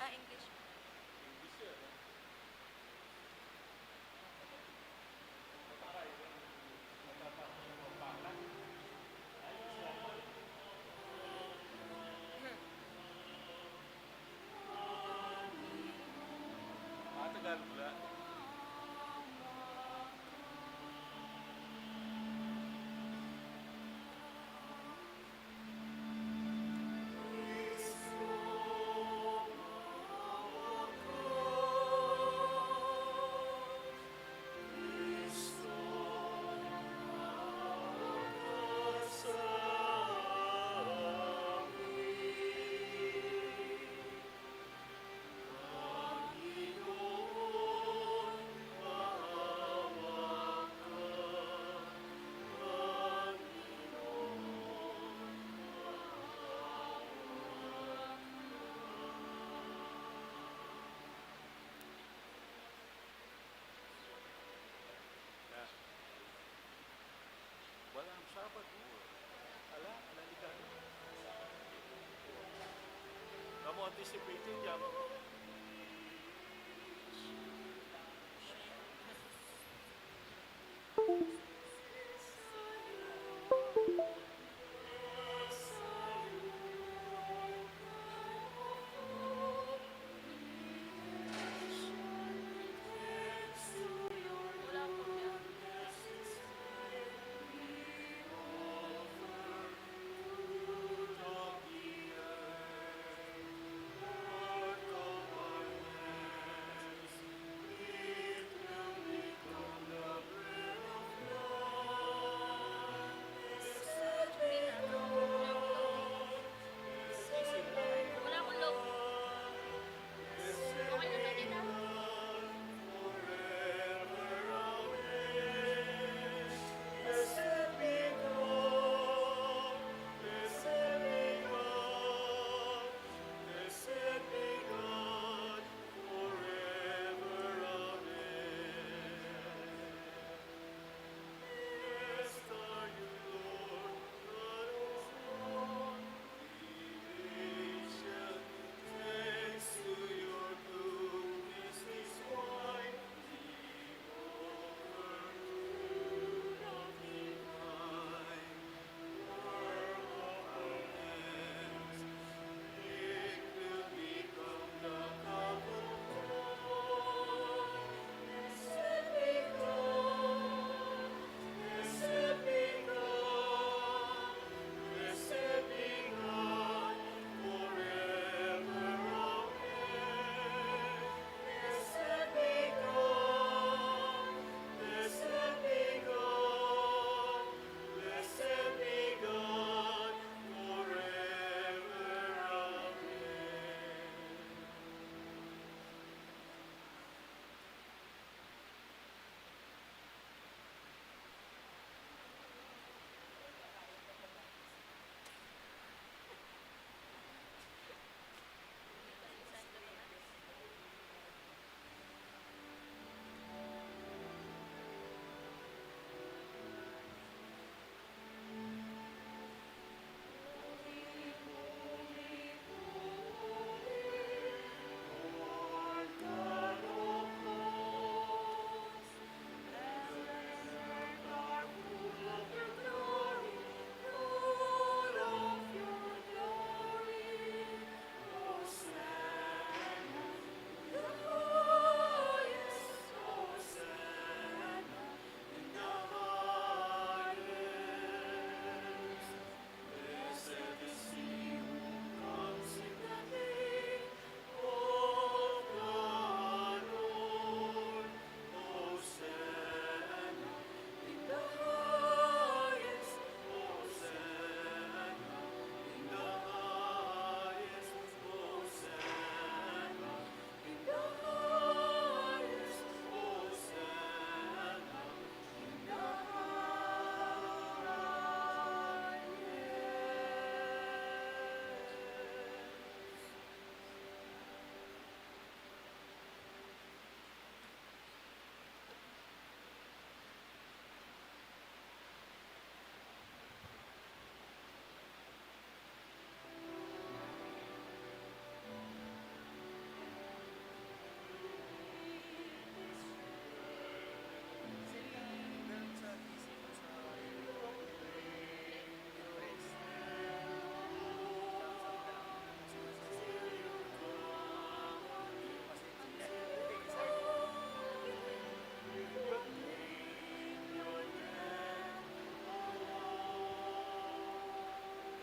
English. English yun. Tagal pula. Walang Sabado. Ala, alalikan. Kamu anticipating jam.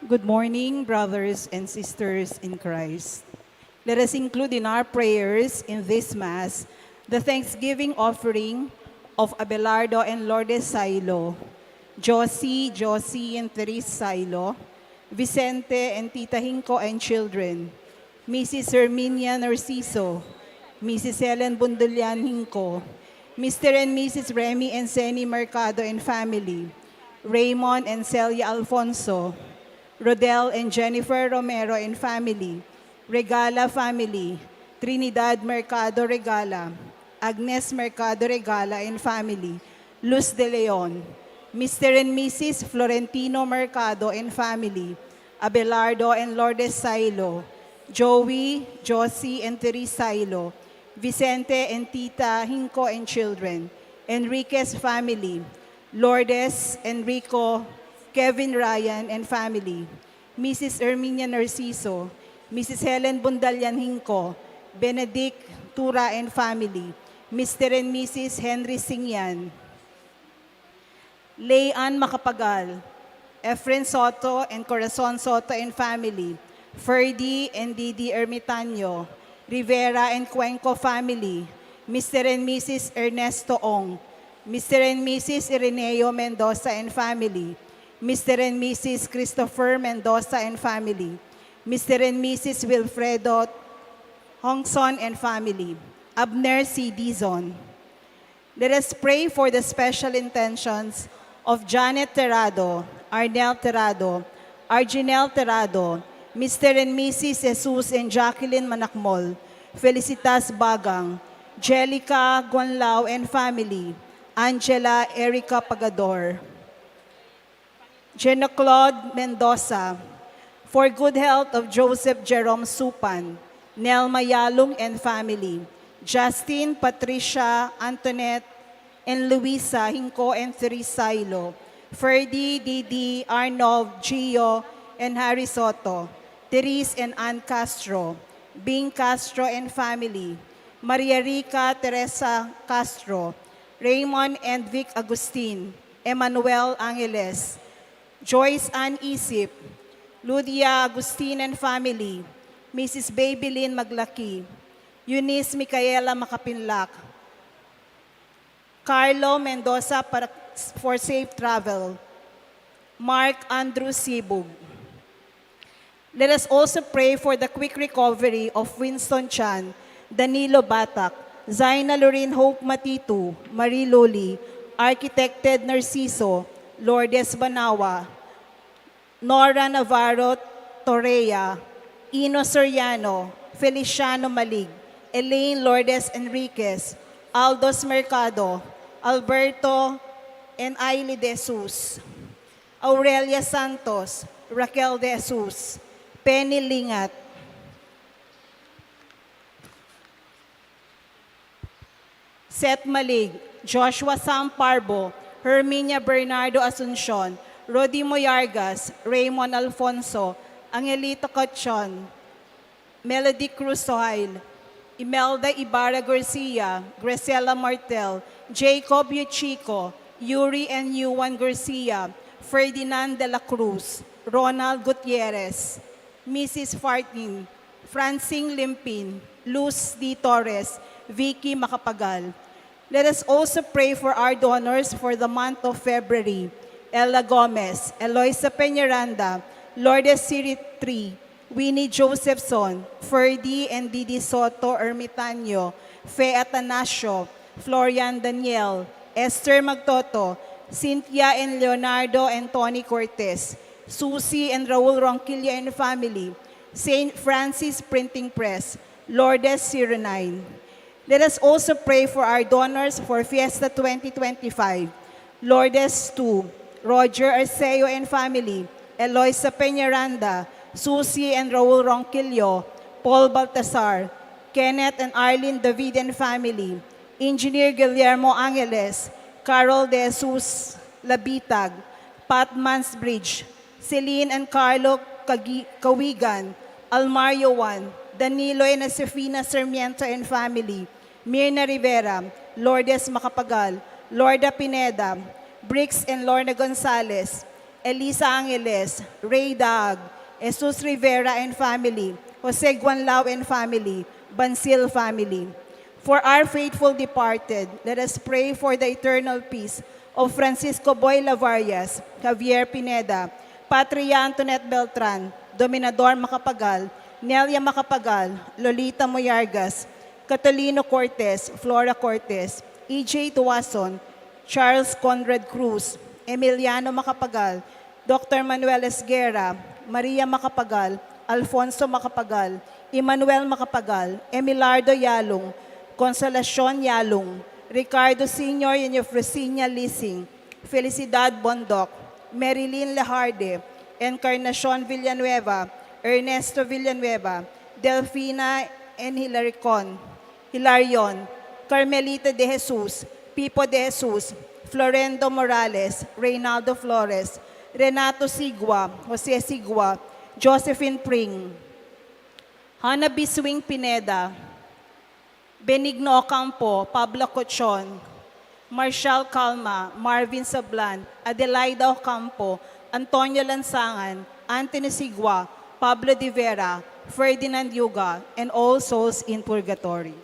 Good morning, brothers and sisters in Christ. Let us include in our prayers in this Mass the thanksgiving offering of Abelardo and Lourdes Sailo, Josie and Therese Sailo, Vicente and Tita Hinco and children, Mrs. Herminia Narciso, Mrs. Helen Bundulian Hinco, Mr. and Mrs. Remy and Seni Mercado and family, Raymond and Celia Alfonso, Rodel and Jennifer Romero and family, Regala family, Trinidad Mercado Regala, Agnes Mercado Regala and family, Luz de Leon, Mr. and Mrs. Florentino Mercado and family, Abelardo and Lourdes Sailo, Joey, Josie and Therese Sailo, Vicente and Tita Hinco and children, Enriquez family, Lourdes, Enrico, Kevin Ryan and family, Mrs. Herminia Narciso, Mrs. Helen Bundalian Hinco, Benedict Tura and family, Mr. and Mrs. Henry Singyan, Leanne Macapagal, Efren Soto and Corazon Soto and family, Ferdy and Didi Ermitanyo, Rivera and Cuenco family, Mr. and Mrs. Ernesto Ong, Mr. and Mrs. Ireneo Mendoza and family, Mr. and Mrs. Christopher Mendoza and family, Mr. and Mrs. Wilfredo Hongson and family, Abner C. Dizon. Let us pray for the special intentions of Janet Terrado, Arnel Terrado, Arginel Terrado, Mr. and Mrs. Jesus and Jacqueline Manakmol, Felicitas Bagang, Jelica Guanlao and family, Angela Erica Pagador, Jenna Claude Mendoza, for good health of Joseph Jerome Supan, Nel Mayalong and family, Justin, Patricia, Antoinette, and Luisa Hinco and Therese Sailo, Ferdy, Didi, Arnold, Gio, and Harry Soto, Therese and Ann Castro, Bing Castro and family, Maria Rica Teresa Castro, Raymond and Vic Agustin, Emmanuel Angeles, Joyce Ann Isip, Ludia Agustin and family, Mrs. Babylin Maglaki, Eunice Micaela Makapinlak, Carlo Mendoza for safe travel, Mark Andrew Sibug. Let us also pray for the quick recovery of Winston Chan, Danilo Batak, Zaina Lorraine Hope Matitu, Marie Loli, Architected Narciso, Lourdes Banawa, Nora Navarro Torreya, Ino Soriano, Feliciano Malig, Elaine Lourdes Enriquez, Aldos Mercado, Alberto and Ailey De Jesus, Aurelia Santos, Raquel De Jesus, Penny Lingat, Seth Malig, Joshua Sam Parbo, Herminia Bernardo Asuncion, Rodi Moyargas, Raymond Alfonso, Angelito Cachon, Melody Cruz Sohail, Imelda Ibarra Garcia, Graciela Martel, Jacob Yuchico, Yuri and Yuan Garcia, Ferdinand de la Cruz, Ronald Gutierrez, Mrs. Fartin, Francine Limpin, Luz D. Torres, Vicky Macapagal. Let us also pray for our donors for the month of February. Ella Gomez, Eloisa Peñaranda, Lourdes Siri 3, Winnie Josephson, Ferdy and Didi Soto Ermitanyo, Fe Atanasio, Florian Daniel, Esther Magtoto, Cynthia and Leonardo and Tony Cortez, Susie and Raul Ronquilla and family, St. Francis Printing Press, Lourdes 09. Let us also pray for our donors for Fiesta 2025. Lourdes 2, Roger Arceo and family, Eloisa Peñaranda, Susie and Raul Ronquillo, Paul Baltasar, Kenneth and Arlene David and family, Engineer Guillermo Angeles, Carol De Jesus Labitag, Pat Mansbridge, Celine and Carlo Kawigan, Almario Juan, Danilo and Josefina Sarmiento and family, Mirna Rivera, Lourdes Macapagal, Lorda Pineda, Briggs and Lorna Gonzalez, Elisa Angeles, Ray Dag, Jesus Rivera and family, Jose Guanlao and family, Bansil family. For our faithful departed, let us pray for the eternal peace of Francisco Boy Lavarias, Javier Pineda, Patria Antoinette Beltran, Dominador Macapagal, Nelia Macapagal, Lolita Moyargas, Catalino Cortez, Flora Cortez, E.J. Tuason, Charles Conrad Cruz, Emiliano Macapagal, Dr. Manuel Esguerra, Maria Macapagal, Alfonso Macapagal, Emmanuel Macapagal, Emilardo Yalong, Consolacion Yalong, Ricardo Sr. and Eufrosinia Lising, Felicidad Bondoc, Marilyn Lejarde, Encarnacion Villanueva, Ernesto Villanueva, Delfina and Hilarion, Carmelita de Jesus, Pipo de Jesus, Florendo Morales, Reynaldo Flores, Renato Sigua, Jose Sigua, Josephine Pring, Hannah Biswing Pineda, Benigno Ocampo, Pablo Cochon, Marshall Calma, Marvin Sablan, Adelaida Ocampo, Antonio Lansangan, Anthony Sigua, Pablo De Vera, Ferdinand Yuga, and all souls in purgatory.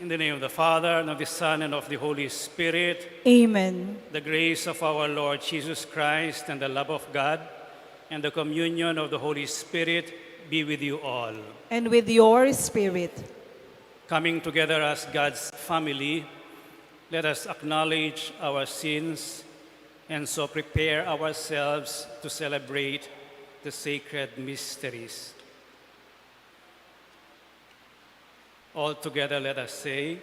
In the name of the Father, and of the Son, and of the Holy Spirit, Amen. the grace of our Lord Jesus Christ, and the love of God, and the communion of the Holy Spirit be with you all. And with your spirit. Coming together as God's family, let us acknowledge our sins and so prepare ourselves to celebrate the sacred mysteries. All together let us say,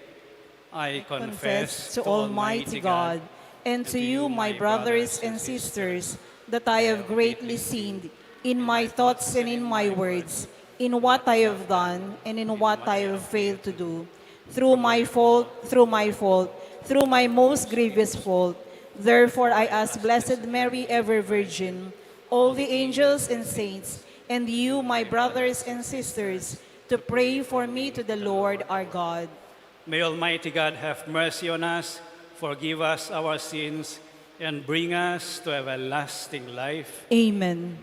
I confess to Almighty God and to you, my brothers and sisters, that I have greatly sinned in my thoughts and in my words, in what I have done and in what I have failed to do. Through my fault, through my most grievous fault. Therefore I ask Blessed Mary, ever Virgin, all the angels and saints, and you, my brothers and sisters, to pray for me to the Lord our God. May Almighty God have mercy on us, forgive us our sins, and bring us to everlasting life. Amen.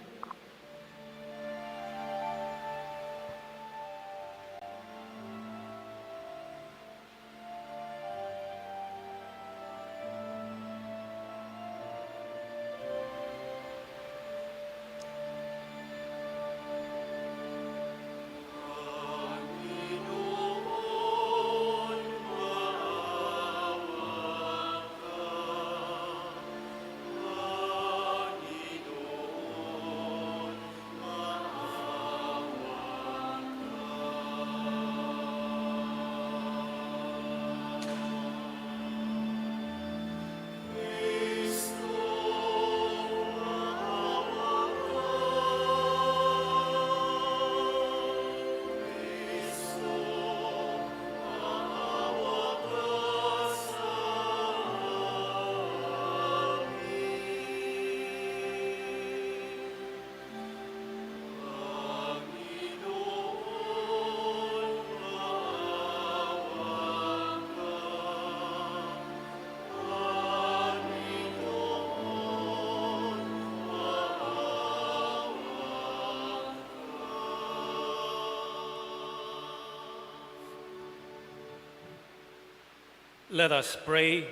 Let us pray.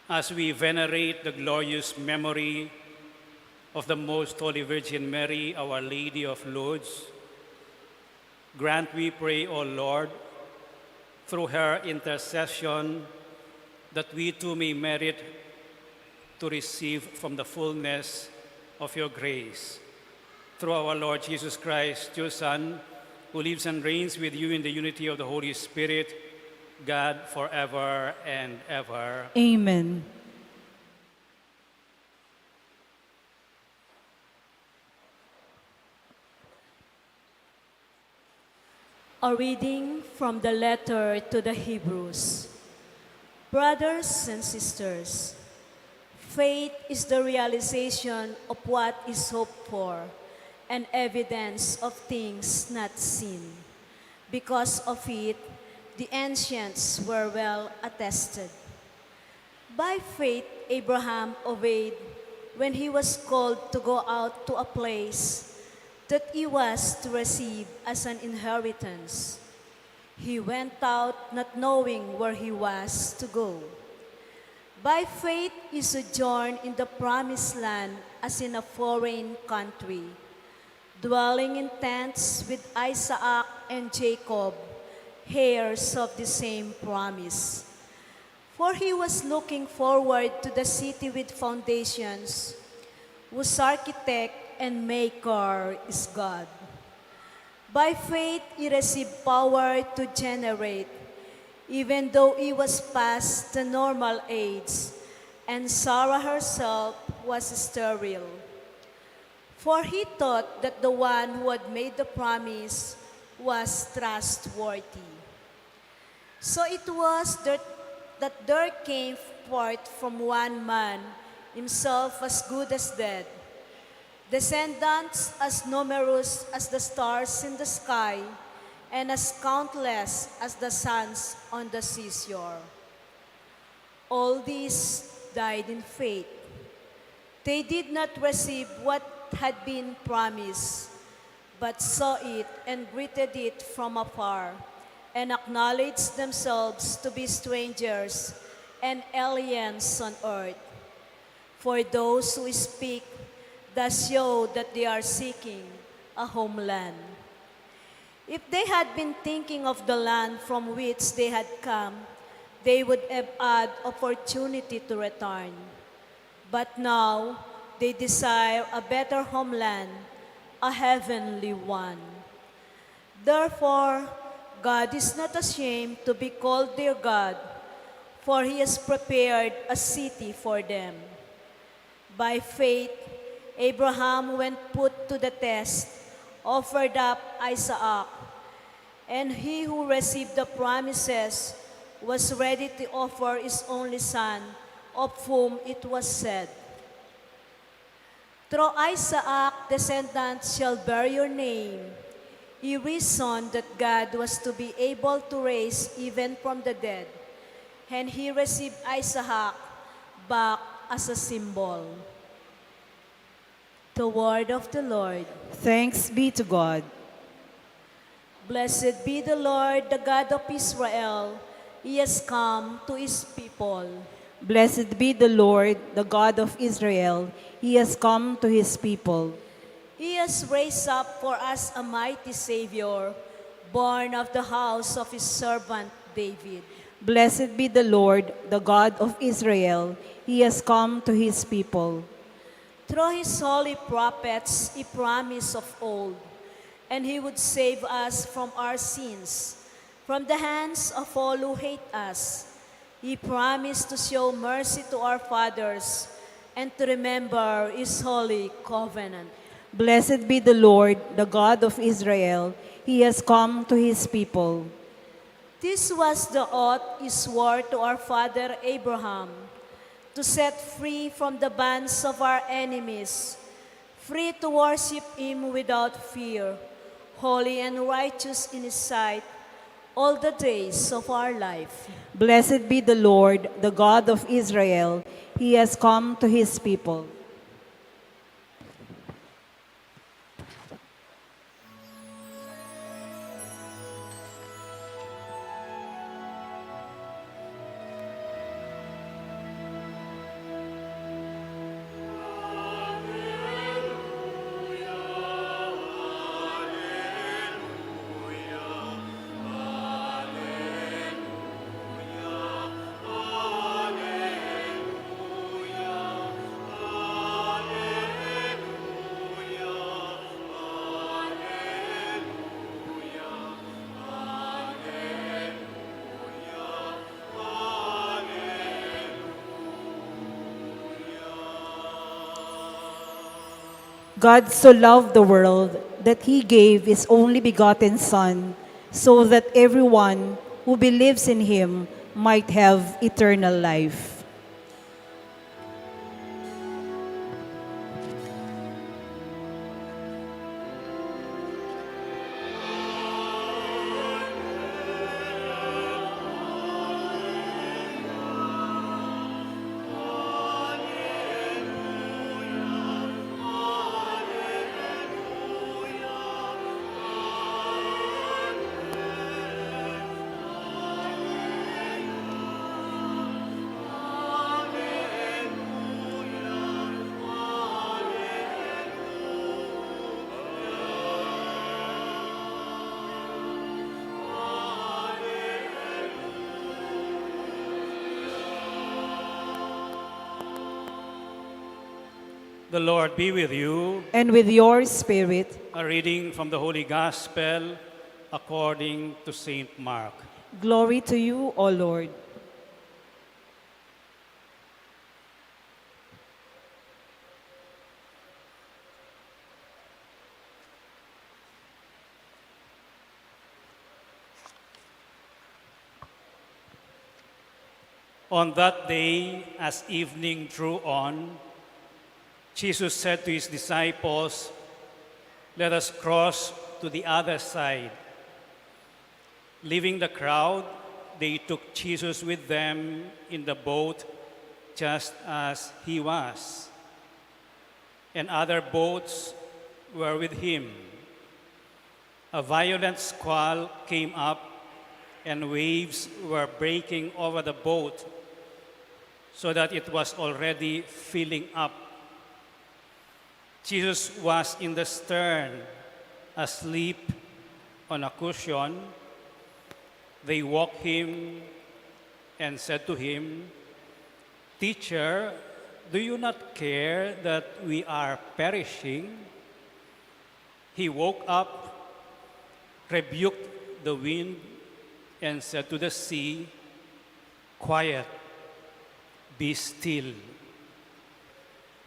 As we venerate the glorious memory of the Most Holy Virgin Mary, Our Lady of Lourdes, grant, we pray, O Lord, through her intercession, that we too may merit to receive from the fullness of your grace. Through our Lord Jesus Christ, your Son, who lives and reigns with you in the unity of the Holy Spirit, God, forever and ever. Amen. A reading from the letter to the Hebrews. Brothers and sisters, faith is the realization of what is hoped for and evidence of things not seen. Because of it, the ancients were well attested. By faith, Abraham obeyed when he was called to go out to a place that he was to receive as an inheritance. He went out not knowing where he was to go. By faith, he sojourned in the promised land as in a foreign country, dwelling in tents with Isaac and Jacob, heirs of the same promise. For he was looking forward to the city with foundations, whose architect and maker is God. By faith, he received power to generate, even though he was past the normal age, and Sarah herself was sterile. For he thought that the one who had made the promise was trustworthy. So it was that there came forth from one man, himself as good as dead, descendants as numerous as the stars in the sky, and as countless as the sands on the seashore. All these died in faith. They did not receive what had been promised, but saw it and greeted it from afar, and acknowledged themselves to be strangers and aliens on earth. For those who speak thus show that they are seeking a homeland. If they had been thinking of the land from which they had come, they would have had opportunity to return. But now they desire a better homeland, a heavenly one. Therefore, God is not ashamed to be called their God, for he has prepared a city for them. By faith, Abraham, when put to the test, offered up Isaac, and he who received the promises was ready to offer his only son, of whom it was said, "Through Isaac descendants shall bear your name." He reasoned that God was to be able to raise even from the dead, and he received Isaac back as a symbol. The word of the Lord. Thanks be to God. Blessed be the Lord, the God of Israel. He has come to his people. Blessed be the Lord, the God of Israel. He has come to his people. He has raised up for us a mighty Savior, born of the house of his servant David. Blessed be the Lord, the God of Israel. He has come to his people. Through his holy prophets, he promised of old, and he would save us from our sins, from the hands of all who hate us. He promised to show mercy to our fathers and to remember his holy covenant. Blessed be the Lord, the God of Israel. He has come to his people. This was the oath he swore to our father Abraham, to set free from the bands of our enemies, free to worship him without fear, holy and righteous in his sight, all the days of our life. Blessed be the Lord, the God of Israel. He has come to his people. God so loved the world that he gave his only begotten Son, so that everyone who believes in him might have eternal life. The Lord be with you. And with your spirit, A reading from the Holy Gospel according to St. Mark. glory to you, O Lord. On that day, as evening drew on, Jesus said to his disciples, "Let us cross to the other side." Leaving the crowd, they took Jesus with them in the boat, just as he was. And other boats were with him. A violent squall came up, and waves were breaking over the boat, so that it was already filling up. Jesus was in the stern, asleep on a cushion. They woke him and said to him, "Teacher, do you not care that we are perishing?" He woke up, rebuked the wind, and said to the sea, "Quiet, be still."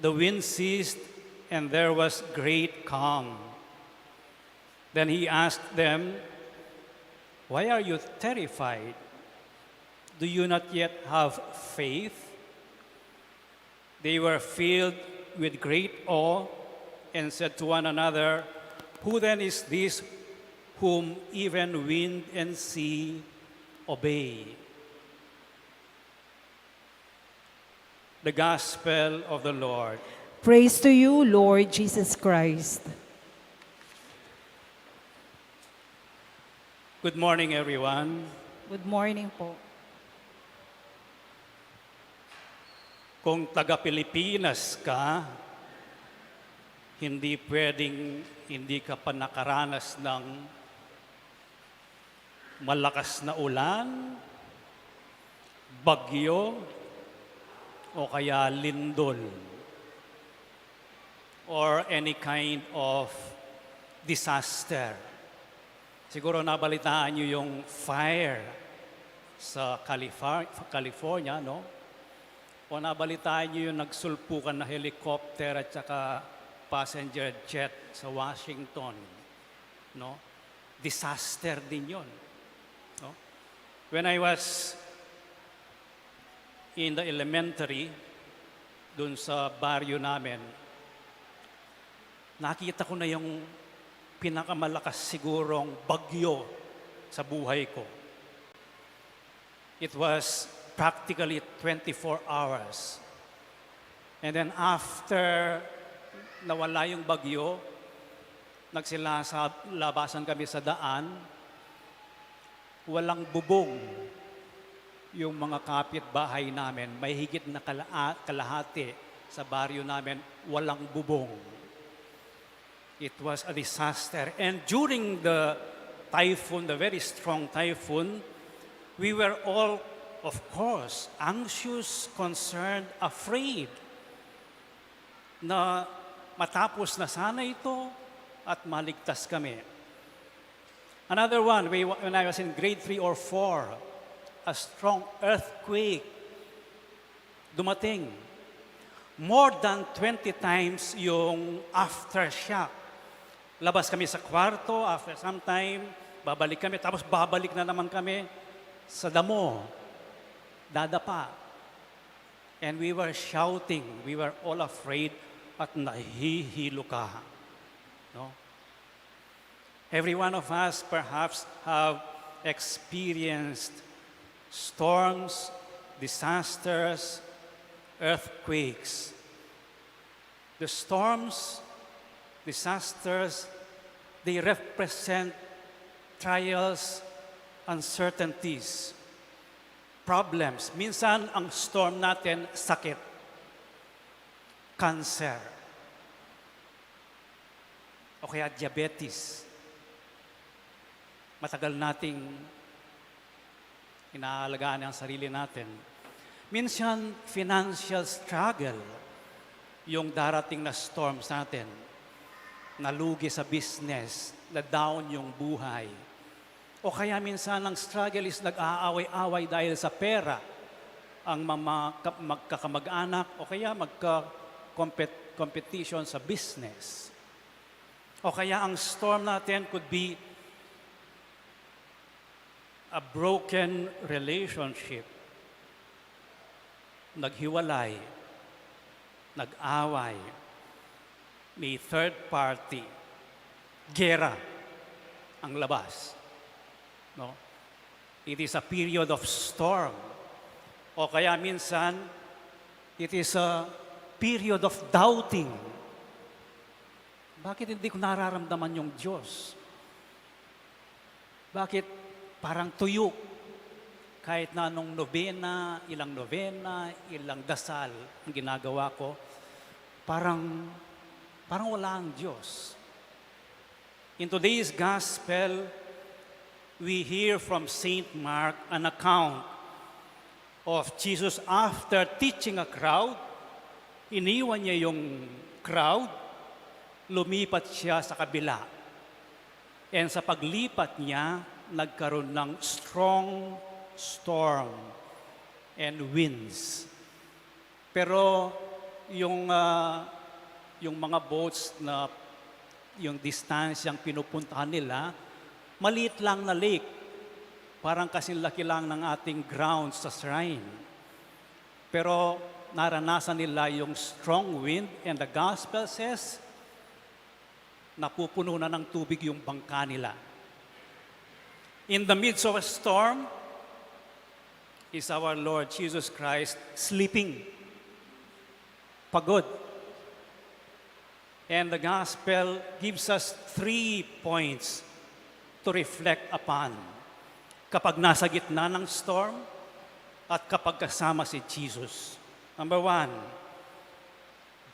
The wind ceased, and there was great calm. Then he asked them, "Why are you terrified? Do you not yet have faith?" They were filled with great awe and said to one another, "Who then is this whom even wind and sea obey?" The Gospel of the Lord. Praise to you, Lord Jesus Christ. Good morning, everyone. Good morning po. Kung taga-Pilipinas ka, hindi pwedeng hindi ka pa nakaranas ng malakas na ulan, bagyo, o kaya lindol, or any kind of disaster. Siguro nabalitaan niyo yung fire sa California, no? O nabalitaan niyo yung nagsulpukan na helicopter at saka passenger jet sa Washington, no? Disaster din yon, no? When I was in the elementary, dun sa baryo namin, nakita ko na yung pinakamalakas sigurong bagyo sa buhay ko. It was practically 24 hours. And then after nawala yung bagyo, nagsilabasan kami sa daan, walang bubong yung mga kapitbahay namin. May higit na kalahati sa baryo namin, walang bubong. It was a disaster. And during the typhoon, the very strong typhoon, we were all, of course, anxious, concerned, afraid na matapos na sana ito at maligtas kami. Another one, when I was in grade 3 or 4, a strong earthquake dumating. more than 20 times yung aftershock. Labas kami sa kwarto, after some time, babalik kami, tapos babalik na naman kami sa damo, dadapa. And we were shouting, we were all afraid at nahihilo ka. No? Every one of us perhaps have experienced storms, disasters, earthquakes. The storms, disasters, they represent trials, uncertainties, problems. Minsan, ang storm natin, sakit, cancer, o kaya diabetes. Matagal nating inaalagaan ang sarili natin. Minsan, financial struggle, yung darating na storms natin, nalugi sa business, na down yung buhay. O kaya minsan ang struggle is nag-aaway-away dahil sa pera ang magkakamag-anak o kaya magka-competition sa business. O kaya ang storm natin could be a broken relationship. Naghiwalay, nag-away, may third party, gera ang labas. No? It is a period of storm. O kaya minsan, it is a period of doubting. Bakit hindi ko nararamdaman yung Diyos? Bakit parang tuyo? Kahit na anong novena, ilang dasal ang ginagawa ko, parang wala ang Diyos. In today's gospel, we hear from Saint Mark an account of Jesus after teaching a crowd. Iniwan niya yung crowd, lumipat siya sa kabila. And sa paglipat niya, nagkaroon ng strong storm and winds. Pero yung mga boats na yung distansyang pinupuntahan nila, maliit lang na lake. Parang kasing laki lang ng ating grounds sa shrine. Pero naranasan nila yung strong wind and the gospel says, napupuno na ng tubig yung bangka nila. In the midst of a storm, is our Lord Jesus Christ sleeping, pagod. And the gospel gives us 3 points to reflect upon kapag nasa gitna ng storm at kapag kasama si Jesus. Number 1,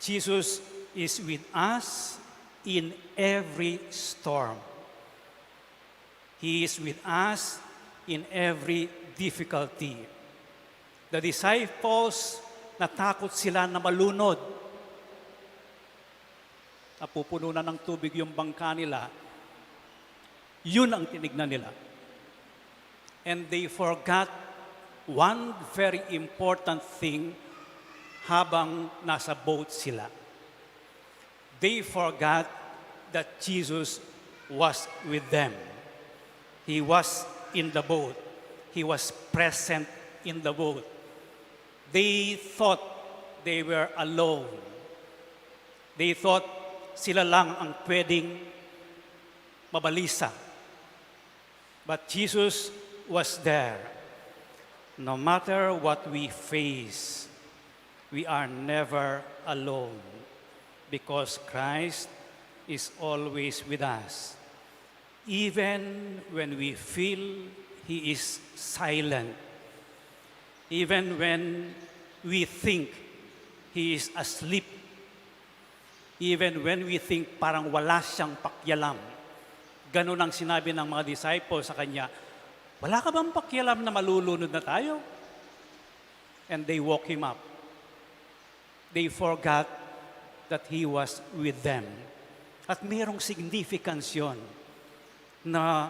Jesus is with us in every storm. He is with us in every difficulty. The disciples, natakot sila na malunod. Napupuno na ng tubig yung bangka nila. Yun ang tinignan nila. And they forgot one very important thing habang nasa boat sila. They forgot that Jesus was with them. He was in the boat. He was present in the boat. They thought they were alone. They thought sila lang ang pwedeng mabalisa. But Jesus was there. No matter what we face, we are never alone because Christ is always with us. Even when we feel He is silent, even when we think He is asleep, even when we think parang wala siyang pakialam. Ganun ang sinabi ng mga disciples sa Kanya, wala ka bang pakialam na malulunod na tayo? And they woke Him up. They forgot that He was with them. At mayroong significance yun na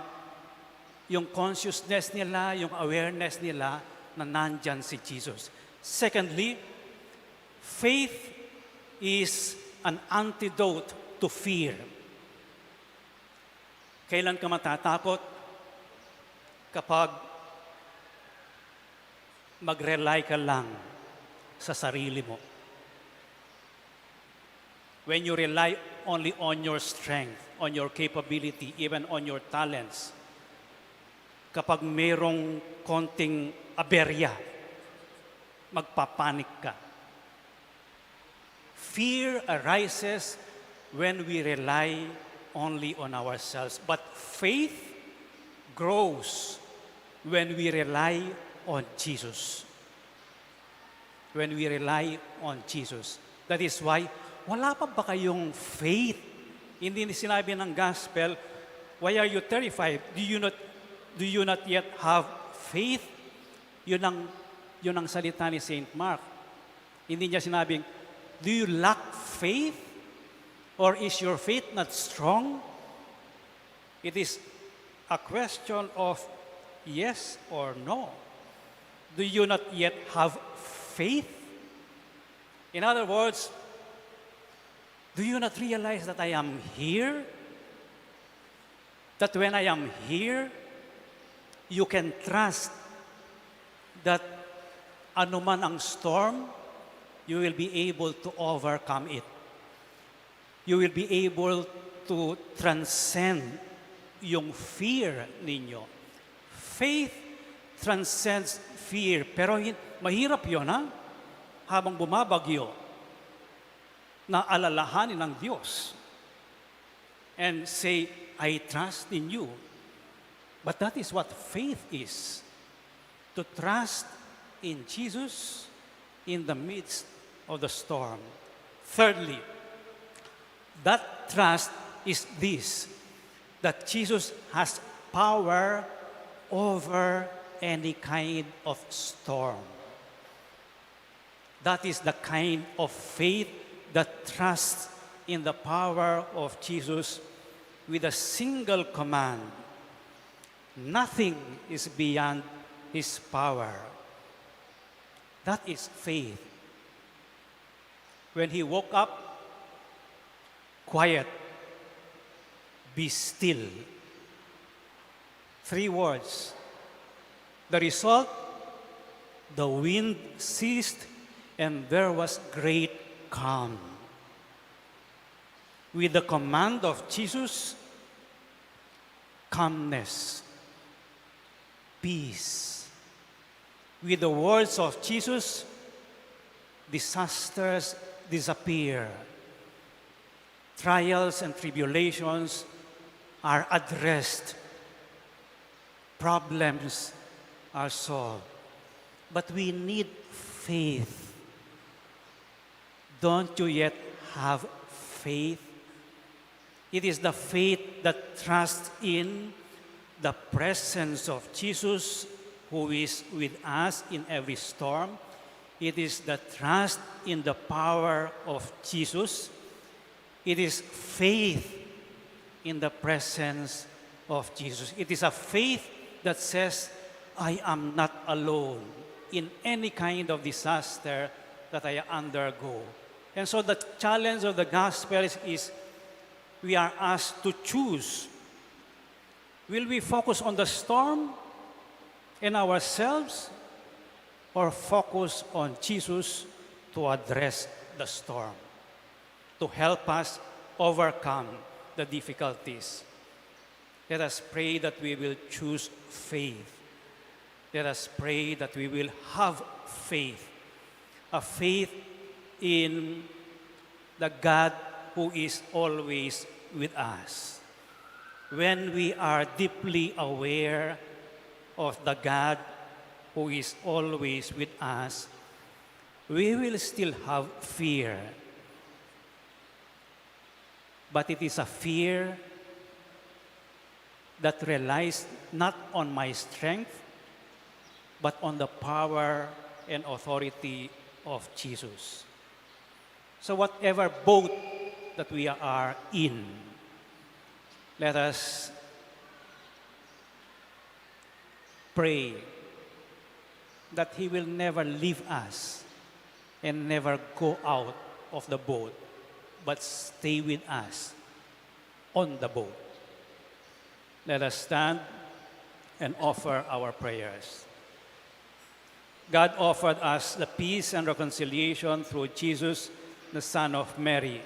yung consciousness nila, yung awareness nila na nandyan si Jesus. Secondly, faith is an antidote to fear. Kailan ka matatakot? Kapag mag-rely ka lang sa sarili mo. When you rely only on your strength, on your capability, even on your talents, kapag mayroong konting aberya, magpapanik ka. Fear arises when we rely only on ourselves. But faith grows when we rely on Jesus. When we rely on Jesus. That is why, wala pa ba kayong faith? Hindi sinabi ng gospel, why are you terrified? Do you not yet have faith? Yun ang salita ni Saint Mark. Hindi niya sinabing, do you lack faith? Or is your faith not strong? It is a question of yes or no. Do you not yet have faith? In other words, do you not realize that I am here? That when I am here, you can trust that anuman ang storm, you will be able to overcome it. You will be able to transcend yung fear ninyo. Faith transcends fear. Pero mahirap yun, ha? Habang bumabagyo, na alalahanin ng Diyos and say, I trust in you. But that is what faith is. To trust in Jesus in the midst of the storm. Thirdly, that trust is this, that Jesus has power over any kind of storm. That is the kind of faith that trusts in the power of Jesus with a single command. Nothing is beyond His power. That is faith. When He woke up, quiet, be still. 3 words. The result, the wind ceased and there was great calm. With the command of Jesus, calmness, peace. With the words of Jesus, disasters disappear. Trials and tribulations are addressed. Problems are solved. But we need faith. Don't you yet have faith? It is the faith that trusts in the presence of Jesus who is with us in every storm. It is the trust in the power of Jesus. It is faith in the presence of Jesus. It is a faith that says, I am not alone in any kind of disaster that I undergo. And so the challenge of the gospel is we are asked to choose. Will we focus on the storm and ourselves, or focus on Jesus to address the storm, to help us overcome the difficulties? Let us pray that we will choose faith. Let us pray that we will have faith, a faith in the God who is always with us. When we are deeply aware of the God who is always with us, we will still have fear. But it is a fear that relies not on my strength, but on the power and authority of Jesus. So whatever boat that we are in, let us pray that He will never leave us and never go out of the boat, but stay with us on the boat. Let us stand and offer our prayers. God offered us the peace and reconciliation through Jesus, the Son of Mary.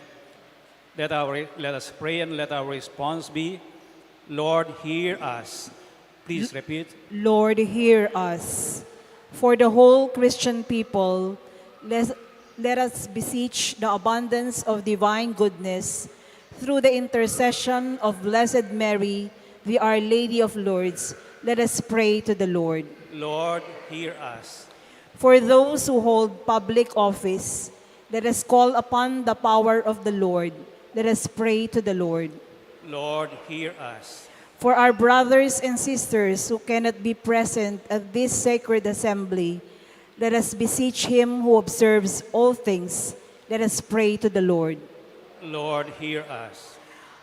Let us pray and let our response be, Lord, hear us. Please repeat. Lord, hear us. For the whole Christian people, let us beseech the abundance of divine goodness through the intercession of Blessed Mary, the Our Lady of Lourdes. Let us pray to the Lord. Lord, hear us. For those who hold public office, let us call upon the power of the Lord. Let us pray to the Lord. Lord, hear us. For our brothers and sisters who cannot be present at this sacred assembly, let us beseech him who observes all things. Let us pray to the Lord. Lord, hear us.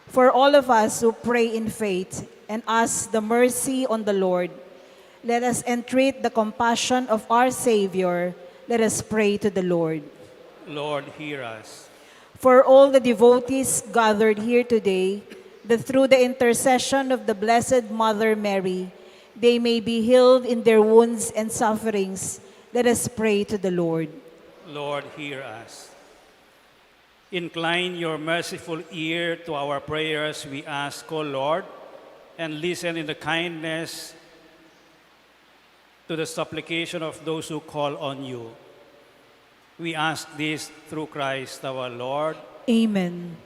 For all of us who pray in faith and ask the mercy on the Lord, let us entreat the compassion of our Savior. Let us pray to the Lord. Lord, hear us. For all the devotees gathered here today, that through the intercession of the Blessed Mother Mary, they may be healed in their wounds and sufferings, let us pray to the Lord. Lord, hear us. Incline your merciful ear to our prayers, we ask, O Lord, and listen in the kindness to the supplication of those who call on you. We ask this through Christ our Lord. Amen.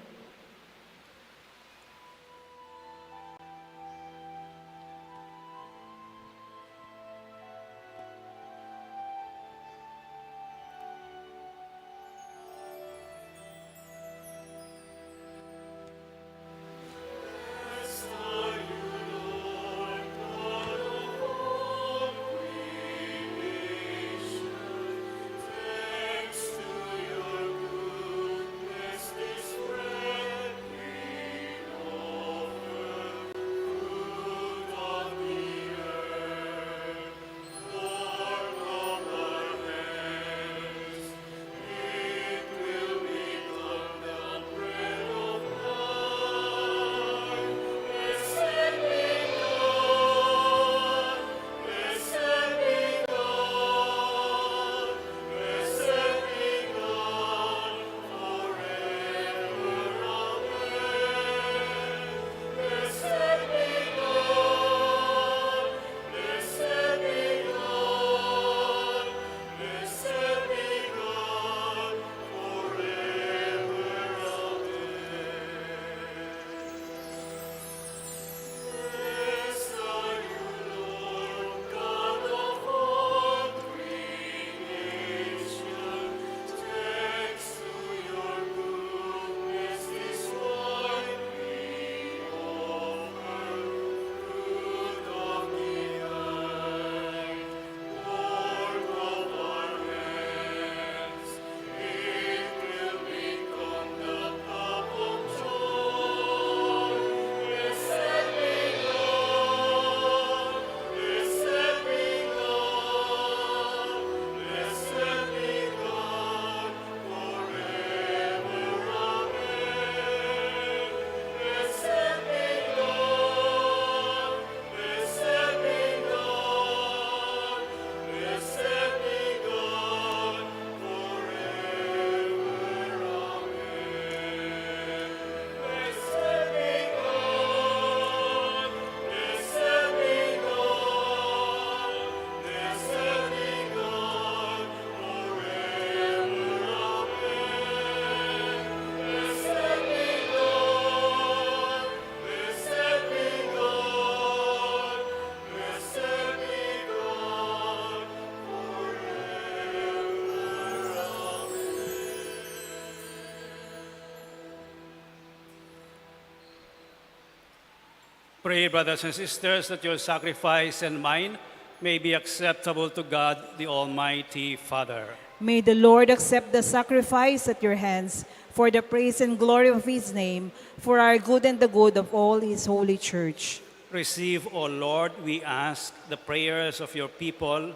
Pray, brothers and sisters, that your sacrifice and mine may be acceptable to God, the Almighty Father. May the Lord accept the sacrifice at your hands for the praise and glory of his name, for our good and the good of all his holy church. Receive, O Lord, we ask, the prayers of your people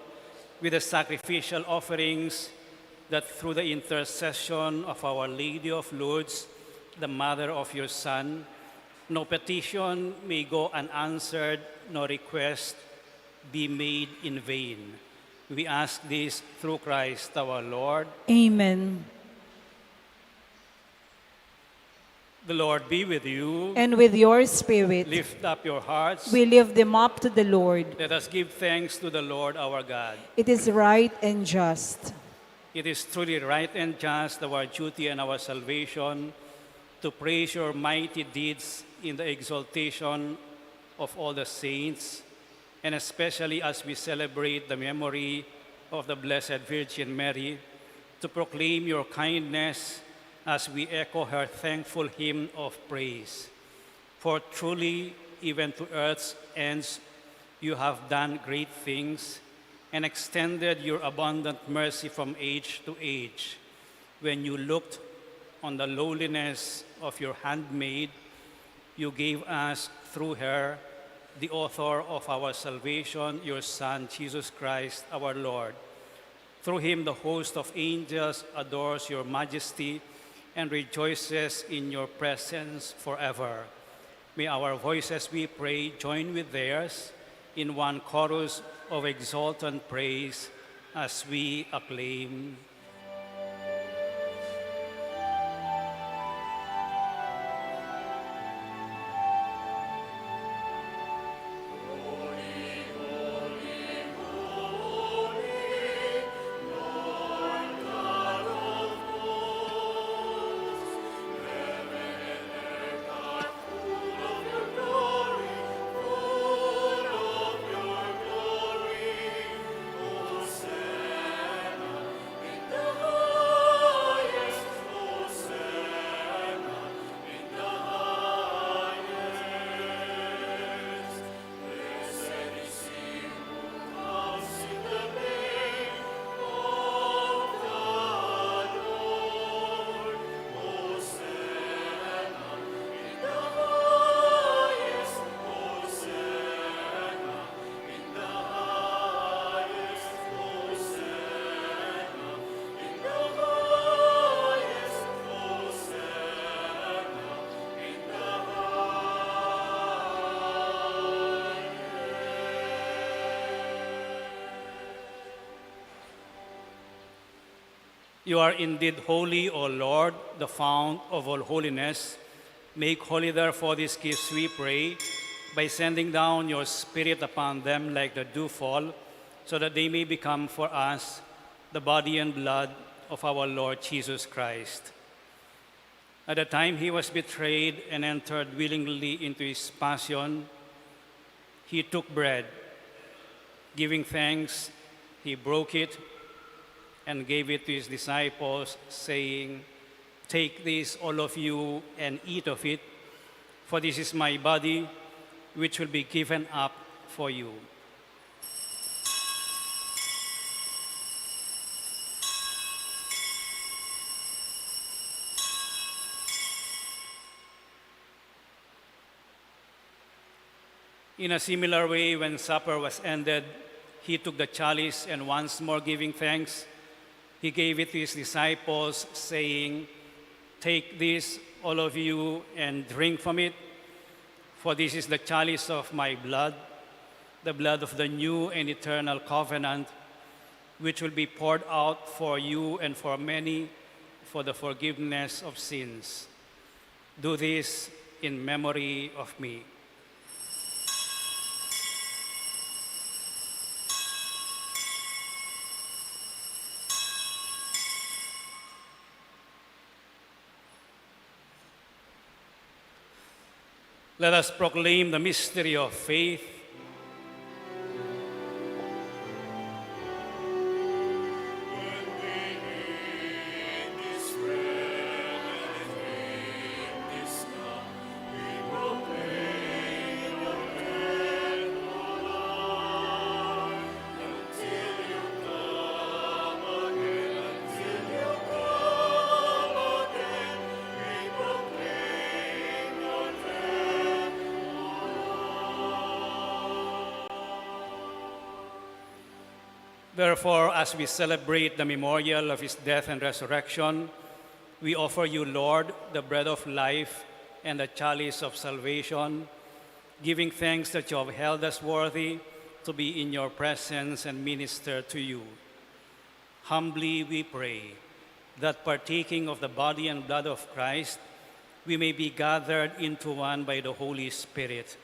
with the sacrificial offerings that through the intercession of Our Lady of Lourdes, the mother of your Son, no petition may go unanswered, no request be made in vain. We ask this through Christ our Lord. Amen. The Lord be with you. And with your spirit, Lift up your hearts. we lift them up to the Lord. Let us give thanks to the Lord our God. It is right and just. It is truly right and just, our duty and our salvation, to praise your mighty deeds in the exaltation of all the saints, and especially as we celebrate the memory of the Blessed Virgin Mary, to proclaim your kindness as we echo her thankful hymn of praise. For truly, even to earth's ends, you have done great things and extended your abundant mercy from age to age. When you looked on the lowliness of your handmaid, you gave us through her the author of our salvation, your Son, Jesus Christ, our Lord. Through him, the host of angels adores your majesty and rejoices in your presence forever. May our voices, we pray, join with theirs in one chorus of exultant praise as we acclaim. You are indeed holy, O Lord, the fount of all holiness. Make holy, therefore, these gifts, we pray, by sending down your Spirit upon them like the dewfall, so that they may become for us the body and blood of our Lord Jesus Christ. At the time he was betrayed and entered willingly into his passion, he took bread. Giving thanks, he broke it and gave it to his disciples, saying, "Take this, all of you, and eat of it, for this is my body, which will be given up for you." In a similar way, when supper was ended, he took the chalice, and once more giving thanks, he gave it to his disciples, saying, "Take this, all of you, and drink from it, for this is the chalice of my blood, the blood of the new and eternal covenant, which will be poured out for you and for many for the forgiveness of sins. Do this in memory of me." Let us proclaim the mystery of faith. Therefore, as we celebrate the memorial of his death and resurrection, we offer you, Lord, the bread of life and the chalice of salvation, giving thanks that you have held us worthy to be in your presence and minister to you. Humbly we pray that partaking of the body and blood of Christ, we may be gathered into one by the Holy Spirit.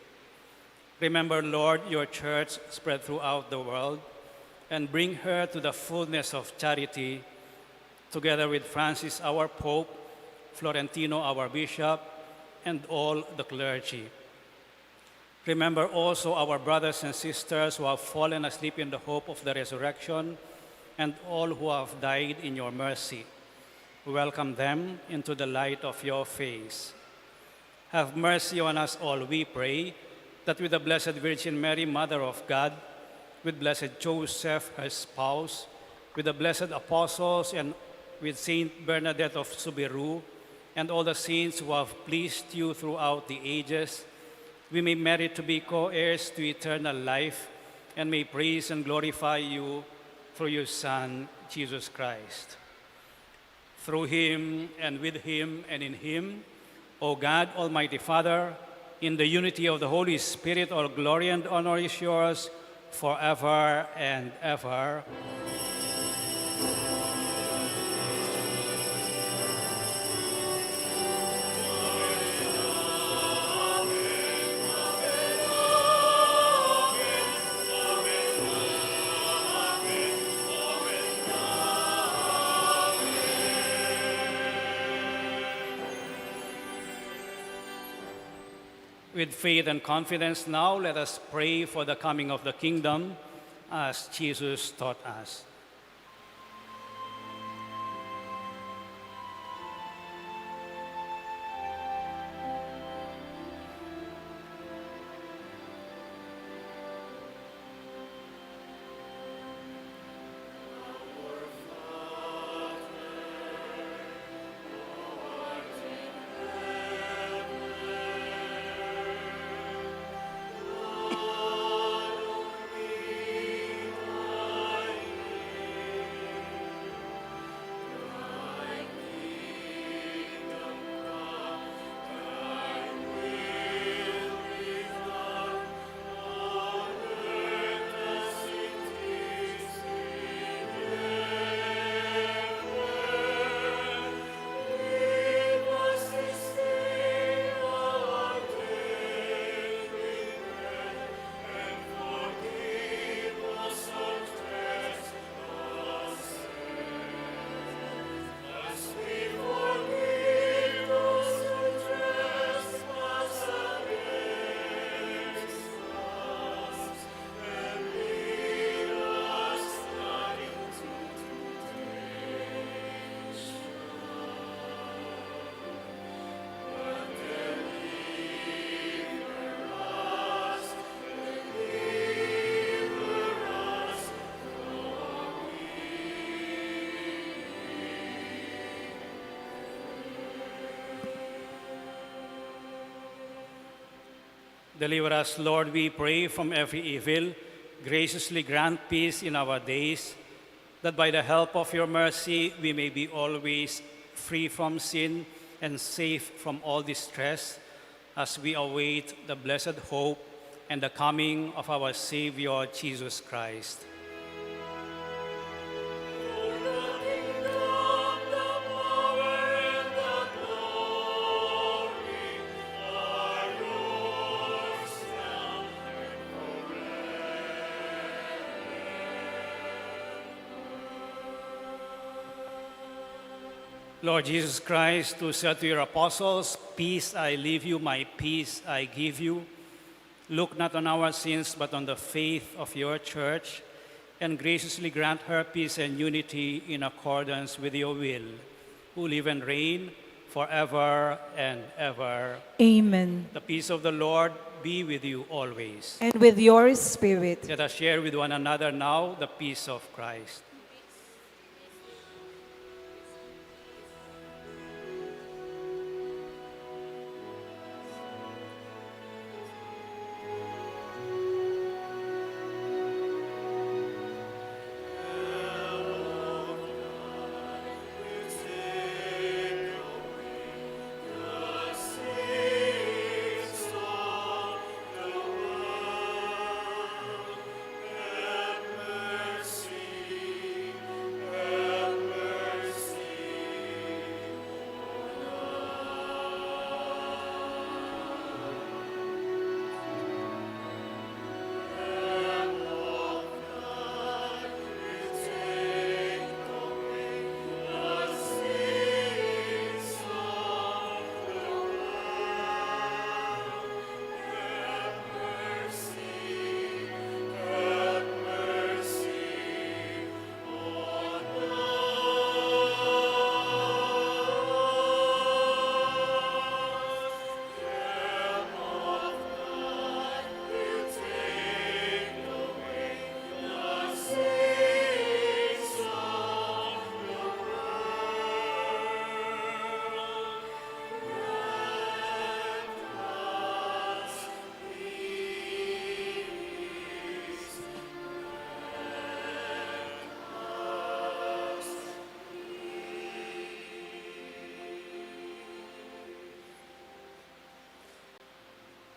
Remember, Lord, your church spread throughout the world, and bring her to the fullness of charity, together with Francis, our Pope, Florentino, our Bishop, and all the clergy. Remember also our brothers and sisters who have fallen asleep in the hope of the resurrection, and all who have died in your mercy. Welcome them into the light of your face. Have mercy on us all, we pray, that with the Blessed Virgin Mary, Mother of God, with Blessed Joseph, her spouse, with the blessed apostles, and with Saint Bernadette of Subiru, and all the saints who have pleased you throughout the ages, we may merit to be co-heirs to eternal life, and may praise and glorify you through your Son, Jesus Christ. Through him, and with him, and in him, O God, Almighty Father, in the unity of the Holy Spirit, all glory and honor is yours forever and ever. With faith and confidence now, let us pray for the coming of the kingdom as Jesus taught us. Deliver us, Lord, we pray, from every evil. Graciously grant peace in our days, that by the help of your mercy we may be always free from sin and safe from all distress, as we await the blessed hope and the coming of our Savior, Jesus Christ. Lord Jesus Christ, who said to your apostles, "Peace I leave you, my peace I give you," look not on our sins, but on the faith of your church, and graciously grant her peace and unity in accordance with your will, who live and reign forever and ever. Amen. The peace of the Lord be with you always. And with your spirit. Let us share with one another now the peace of Christ.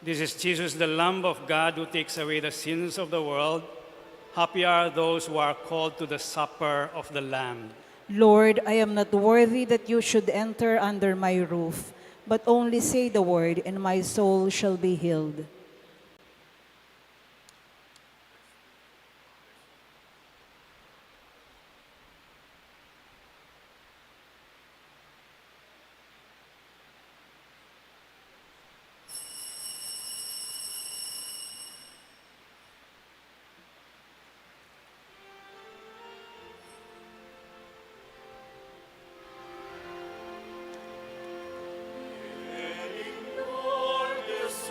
This is Jesus, the Lamb of God, who takes away the sins of the world. Happy are those who are called to the supper of the Lamb. Lord, I am not worthy that you should enter under my roof, but only say the word, and my soul shall be healed. Lourdes,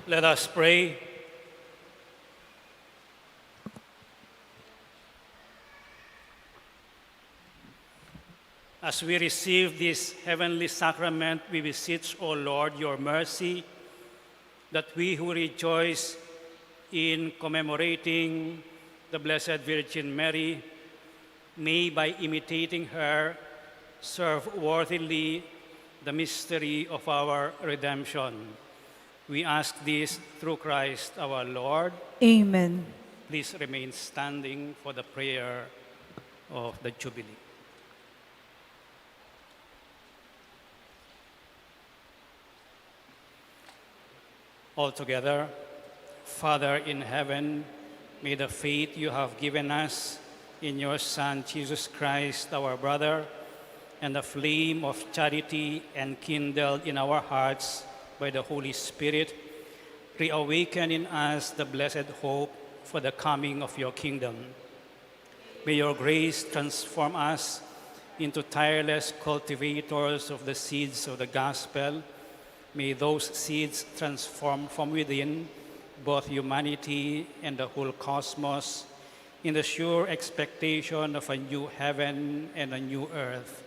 Let us pray. As we receive this heavenly sacrament, we beseech, O Lord, your mercy, that we who rejoice in commemorating the Blessed Virgin Mary may, by imitating her, serve worthily the mystery of our redemption. We ask this through Christ our Lord. Amen. Please remain standing for the prayer of the Jubilee. Altogether, Father in heaven, may the faith you have given us in your Son, Jesus Christ, our brother, and the flame of charity enkindled in our hearts by the Holy Spirit, reawaken in us the blessed hope for the coming of your kingdom. May your grace transform us into tireless cultivators of the seeds of the gospel. May those seeds transform from within both humanity and the whole cosmos in the sure expectation of a new heaven and a new earth,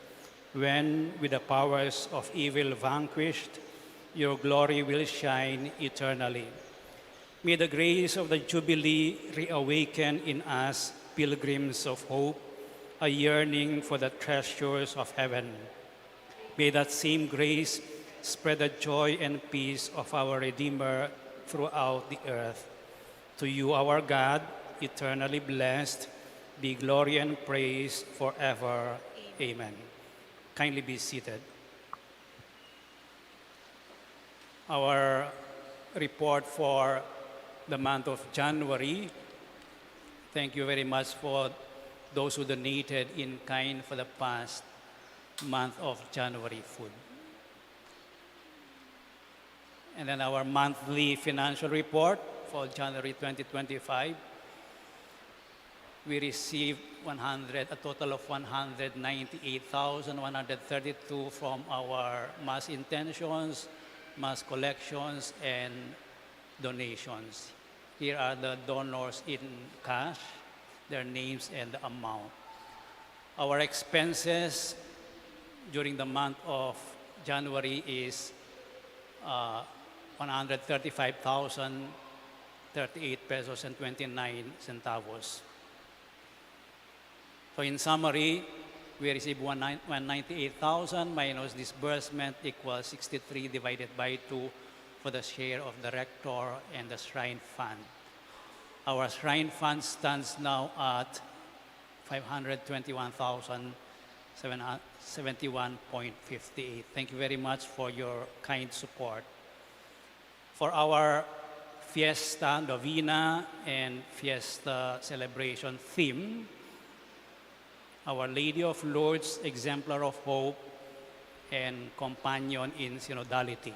when, with the powers of evil vanquished, your glory will shine eternally. May the grace of the Jubilee reawaken in us pilgrims of hope, a yearning for the treasures of heaven. May that same grace spread the joy and peace of our Redeemer throughout the earth. To you, our God, eternally blessed, be glory and praise forever. Amen. Kindly be seated. Our report for the month of January. Thank you very much for those who donated in kind for the past month of January food. And then our monthly financial report for January 2025. We received a total of 198,132 from our mass intentions, mass collections, and donations. Here are the donors in cash, their names and the amount. Our expenses during the month of January is 135,038 pesos and 29 centavos. So in summary, we received 198,000 minus disbursement equals 63 divided by 2 for the share of the Rector and the Shrine Fund. Our Shrine Fund stands now at 521,771.58. Thank you very much for your kind support. For our Fiesta Novena and Fiesta Celebration theme, Our Lady of Lourdes, Exemplar of Hope, and Companion in Synodality.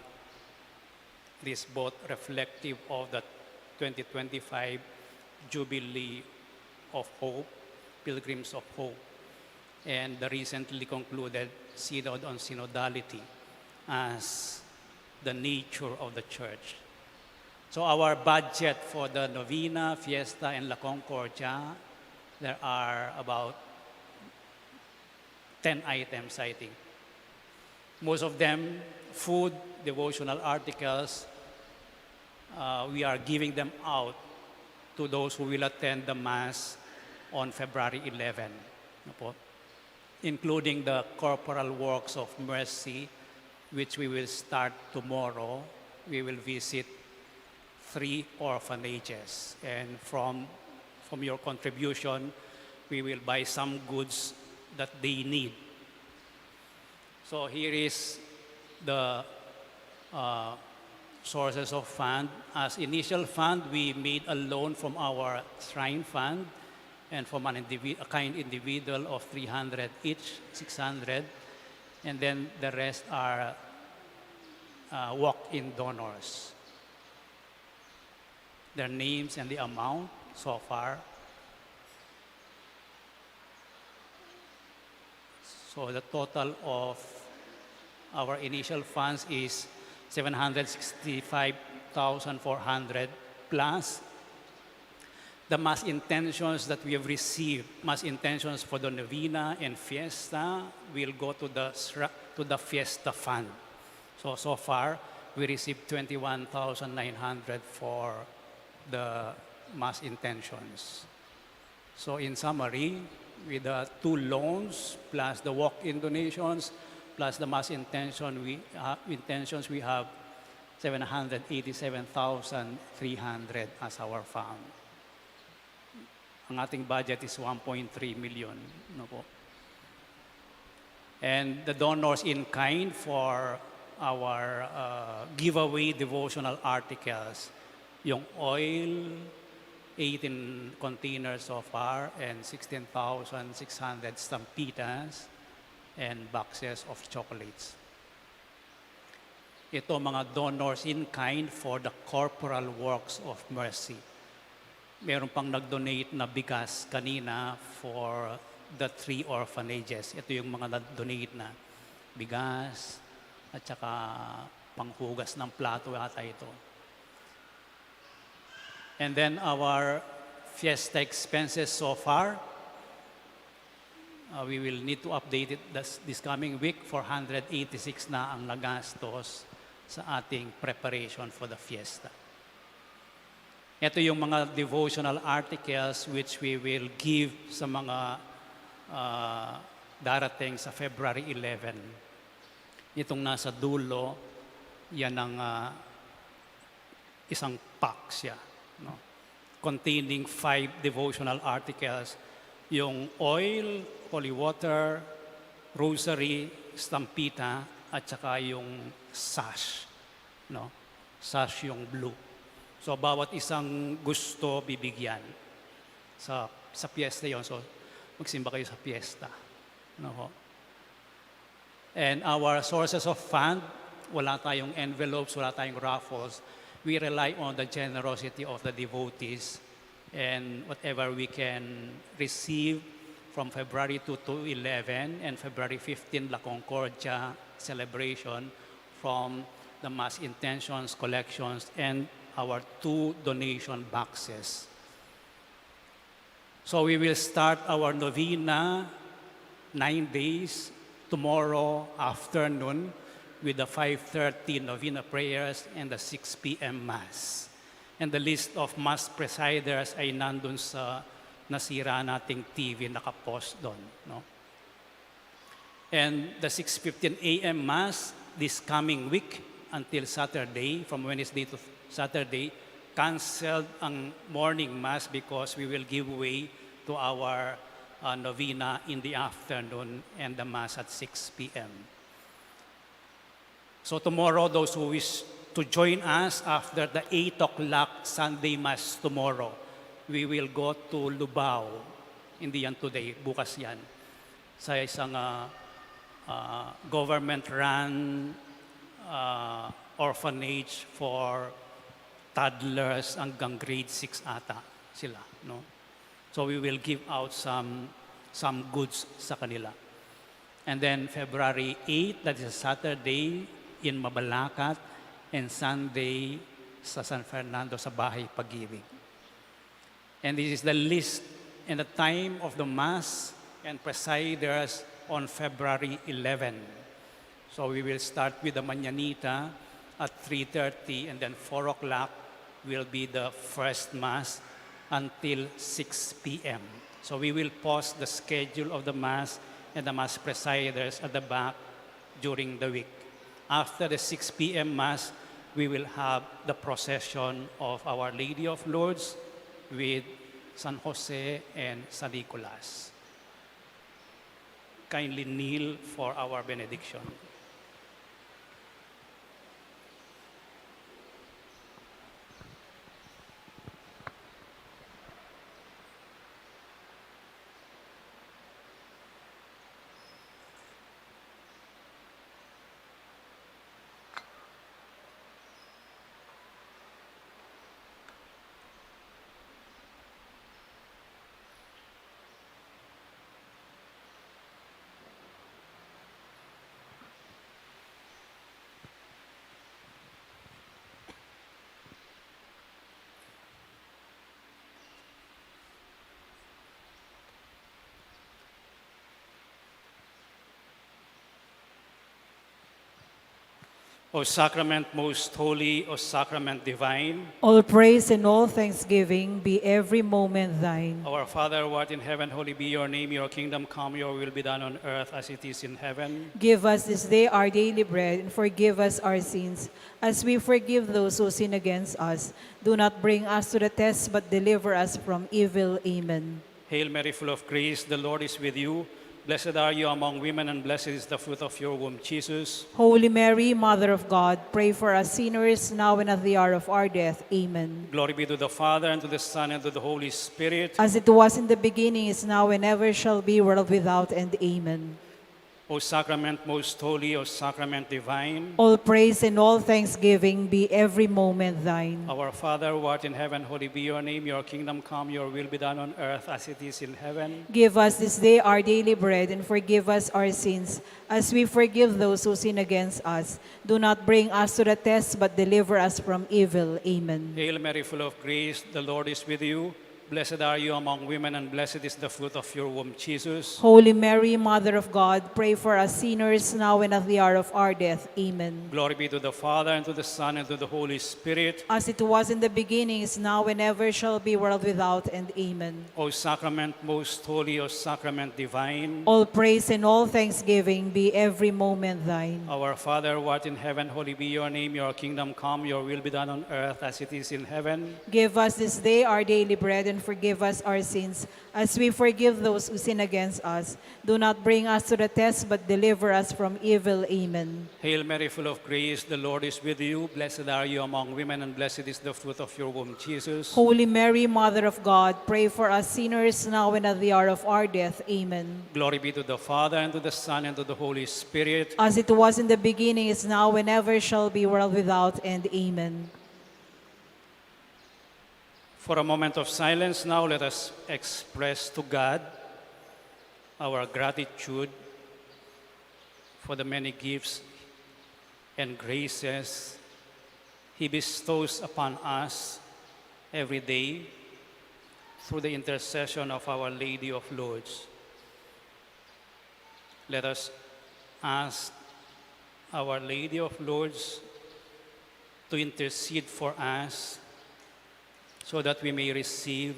It is both reflective of the 2025 Jubilee of Hope, Pilgrims of Hope, and the recently concluded Synod on Synodality as the nature of the Church. So our budget for the Novena, Fiesta, and La Concordia, there are about 10 items, I think. Most of them, food, devotional articles, we are giving them out to those who will attend the Mass on February 11, including the corporal works of mercy, which we will start tomorrow. We will visit 3 orphanages, and from your contribution, we will buy some goods that they need. So here is the sources of fund. As initial fund, we made a loan from our Shrine Fund and from a kind individual of 300 each, 600. And then the rest are walk-in donors. Their names and the amount so far. So the total of our initial funds is 2,400 plus. The mass intentions that we have received, mass intentions for the novena and fiesta, will go to the fiesta fund. So far, we received 21,900 for the mass intentions. So in summary, with the 2 loans plus the walk-in donations plus the mass intentions, we have 787,300 as our fund. Ang ating budget is 1.3 million. No po. And the donors in kind for our giveaway devotional articles, yung oil, 18 containers so far, and 16,600 stampitas and boxes of chocolates. Ito mga donors in kind for the corporal works of mercy. Meron pang nag-donate na bigas kanina for the 3 orphanages. Ito yung mga nag-donate na bigas at saka panghugas ng plato ata ito. And then our fiesta expenses so far, we will need to update it this coming week. 486 na ang nagastos sa ating preparation for the fiesta. Ito yung mga devotional articles which we will give sa mga darating sa February 11. Itong nasa dulo, yan ang isang pack siya. No? Containing 5 devotional articles. Yung oil, holy water, rosary, stampita, at saka yung sash. No? Sash yung blue. So, bawat isang gusto bibigyan sa piyesta yon. So, magsimba kayo sa piyesta. No? And our sources of fund, wala tayong envelopes, wala tayong raffles. We rely on the generosity of the devotees, and whatever we can receive from February 2 to 11 and February 15, La Concordia celebration from the mass intentions, collections, and our 2 donation boxes. So we will start our novena 9 days tomorrow afternoon with the 5:30 novena prayers and the 6 p.m. Mass. And the list of Mass presiders ay nandun sa nasira nating TV, nakapost doon. No? And the 6:15 a.m. Mass this coming week until Saturday, from Wednesday to Saturday, canceled ang morning Mass because we will give way to our novena in the afternoon and the Mass at 6 p.m. So tomorrow, those who wish to join us after the 8 o'clock Sunday Mass tomorrow, we will go to Lubao. Hindi yan today, bukas yan. Sa isang government-run orphanage for toddlers hanggang grade 6 ata sila. No? So we will give out some goods sa kanila. And then February 8, that is a Saturday, in Mabalacat, and Sunday sa San Fernando sa Bahay Pag-ibig. And this is the list and the time of the Mass and presiders on February 11. So we will start with the Mañanita at 3:30, and then 4 o'clock will be the first Mass until 6 p.m. So we will post the schedule of the Mass and the Mass presiders at the back during the week. After the 6 p.m. Mass, we will have the procession of Our Lady of Lourdes with San Jose and San Nicolas. Kindly kneel for our benediction. O sacrament most holy, O sacrament divine, All praise and all thanksgiving be every moment thine. our Father who art in heaven, holy be your name, your kingdom come, your will be done on earth as it is in heaven. Give us this day our daily bread, and forgive us our sins, as we forgive those who sin against us. Do not bring us to the test, but deliver us from evil. Amen. Hail Mary, full of grace, the Lord is with you. Blessed are you among women, and blessed is the fruit of your womb, Jesus. Holy Mary, Mother of God, pray for us sinners, now and at the hour of our death. Amen. Glory be to the Father, and to the Son, and to the Holy Spirit. As it was in the beginning, is now, and ever shall be, world without end. Amen. O sacrament most holy, O sacrament divine, All praise and all thanksgiving be every moment thine. our Father who art in heaven, holy be your name, your kingdom come, your will be done on earth as it is in heaven. Give us this day our daily bread, and forgive us our sins, as we forgive those who sin against us. Do not bring us to the test, but deliver us from evil. Amen. Hail Mary, full of grace, the Lord is with you. Blessed are you among women, and blessed is the fruit of your womb, Jesus. Holy Mary, Mother of God, pray for us sinners, now and at the hour of our death. Amen. Glory be to the Father, and to the Son, and to the Holy Spirit. As it was in the beginning, is now, and ever shall be, world without end. Amen. O sacrament most holy, O sacrament divine, All praise and all thanksgiving be every moment thine. our Father who art in heaven, holy be your name, your kingdom come, your will be done on earth as it is in heaven. Give us this day our daily bread, and forgive us our sins, as we forgive those who sin against us. Do not bring us to the test, but deliver us from evil. Amen. Hail Mary, full of grace, the Lord is with you. Blessed are you among women, and blessed is the fruit of your womb, Jesus. Holy Mary, Mother of God, pray for us sinners, now and at the hour of our death. Amen. Glory be to the Father, and to the Son, and to the Holy Spirit. As it was in the beginning, is now, and ever shall be, world without end. Amen. For a moment of silence now, let us express to God our gratitude for the many gifts and graces He bestows upon us every day through the intercession of Our Lady of Lourdes. Let us ask Our Lady of Lourdes to intercede for us so that we may receive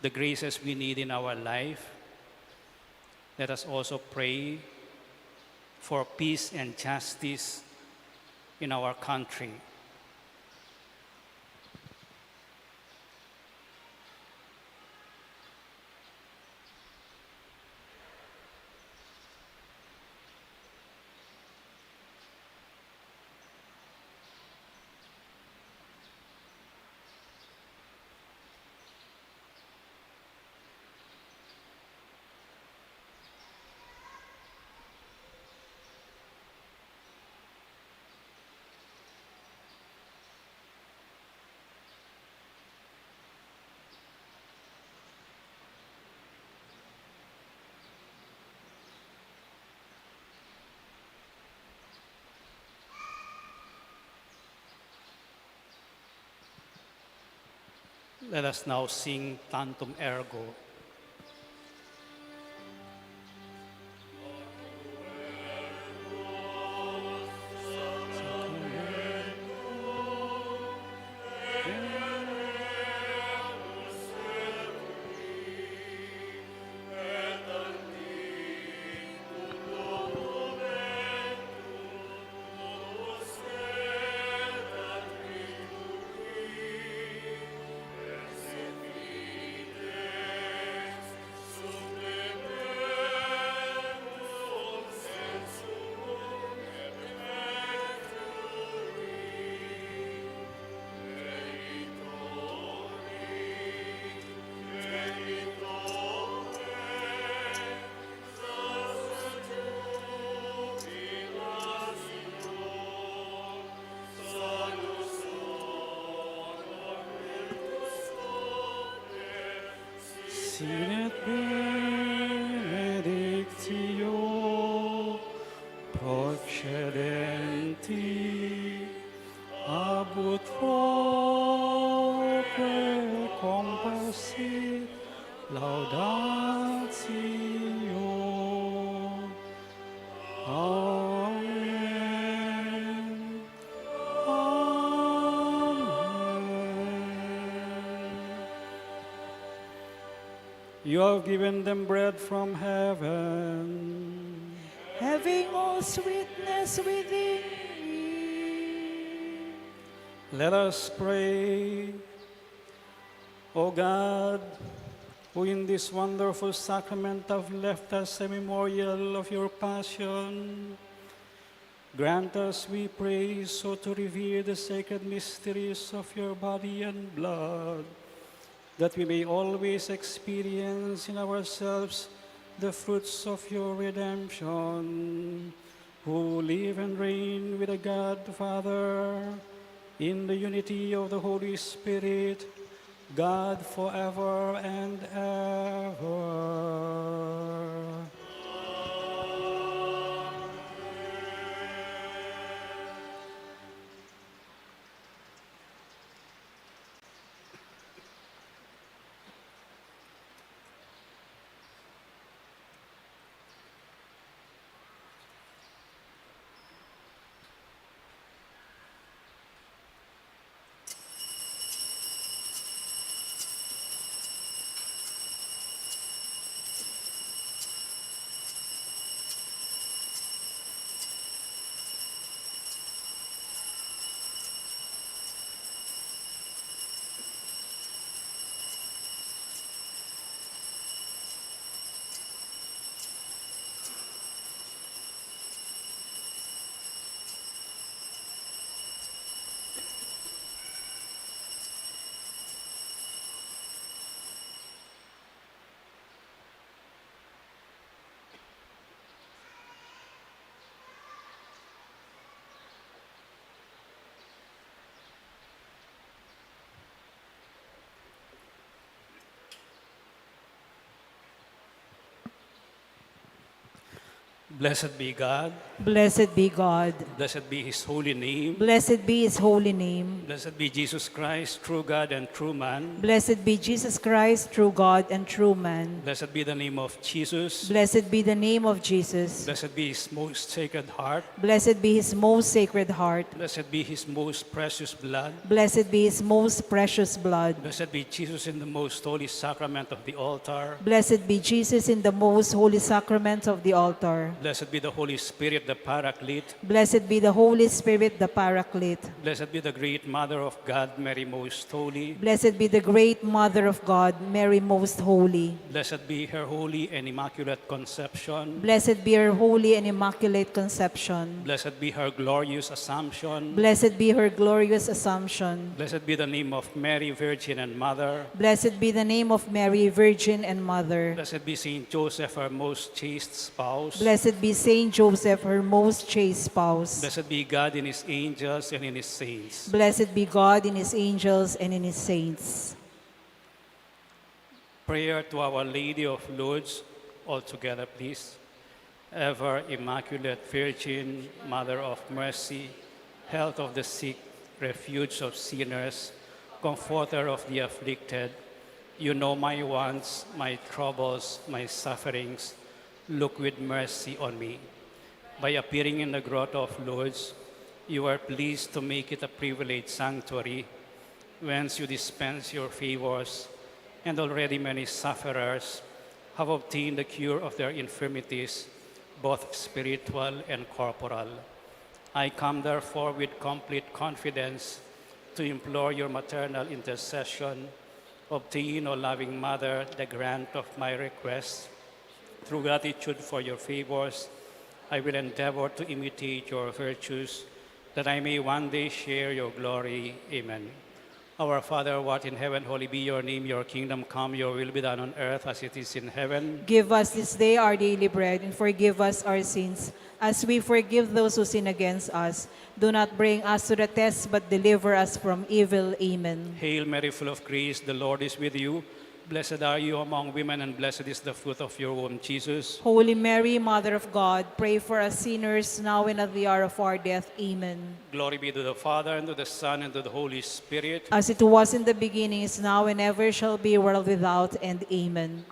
the graces we need in our life. Let us also pray for peace and justice in our country. Let us now sing Tantum Ergo. Sinet benedictio procedenti abut voce compassit laudatio. Amen. You have given them bread from heaven. having all sweetness within me. Let us pray. O God, who in this wonderful sacrament have left us a memorial of your passion, grant us, we pray, so to revere the sacred mysteries of your body and blood, that we may always experience in ourselves the fruits of your redemption, who live and reign with the God the Father, in the unity of the Holy Spirit, God forever and ever. Blessed be God, Blessed be God. blessed be his holy name, Blessed be his holy name. blessed be Jesus Christ, true God and true man. Blessed be Jesus Christ, true God and true man. Blessed be the name of Jesus. Blessed be the name of Jesus. Blessed be his most sacred heart. Blessed be his most sacred heart. Blessed be his most precious blood. Blessed be his most precious blood. Blessed be Jesus in the most holy sacrament of the altar. Blessed be Jesus in the most holy sacrament of the altar. Blessed be the Holy Spirit, the Paraclete. Blessed be the Holy Spirit, the Paraclete. Blessed be the great Mother of God, Mary most holy. Blessed be the great Mother of God, Mary most holy. Blessed be her holy and immaculate conception. Blessed be her holy and immaculate conception. Blessed be her glorious assumption. Blessed be her glorious assumption. Blessed be the name of Mary, Virgin and Mother. Blessed be the name of Mary, Virgin and Mother. Blessed be Saint Joseph, her most chaste spouse. Blessed be Saint Joseph, her most chaste spouse. Blessed be God in his angels and in his saints. Blessed be God in his angels and in his saints. Prayer to Our Lady of Lourdes, all together please. Ever Immaculate Virgin, Mother of Mercy, health of the sick, refuge of sinners, comforter of the afflicted, you know my wants, my troubles, my sufferings. Look with mercy on me. By appearing in the grotto of Lourdes, you are pleased to make it a privileged sanctuary, whence you dispense your favors, and already many sufferers have obtained the cure of their infirmities, both spiritual and corporal. I come therefore with complete confidence to implore your maternal intercession. Obtain, O loving Mother, the grant of my request. Through gratitude for your favors, I will endeavor to imitate your virtues, that I may one day share your glory. Amen. Our Father, who art in heaven, holy be your name. Your kingdom come, your will be done on earth as it is in heaven. Give us this day our daily bread, and forgive us our sins, as we forgive those who sin against us. Do not bring us to the test, but deliver us from evil. Amen. Hail Mary, full of grace, the Lord is with you. Blessed are you among women, and blessed is the fruit of your womb, Jesus. Holy Mary, Mother of God, pray for us sinners, now and at the hour of our death. Amen. Glory be to the Father, and to the Son, and to the Holy Spirit. As it was in the beginning, is now, and ever shall be, world without end. Amen.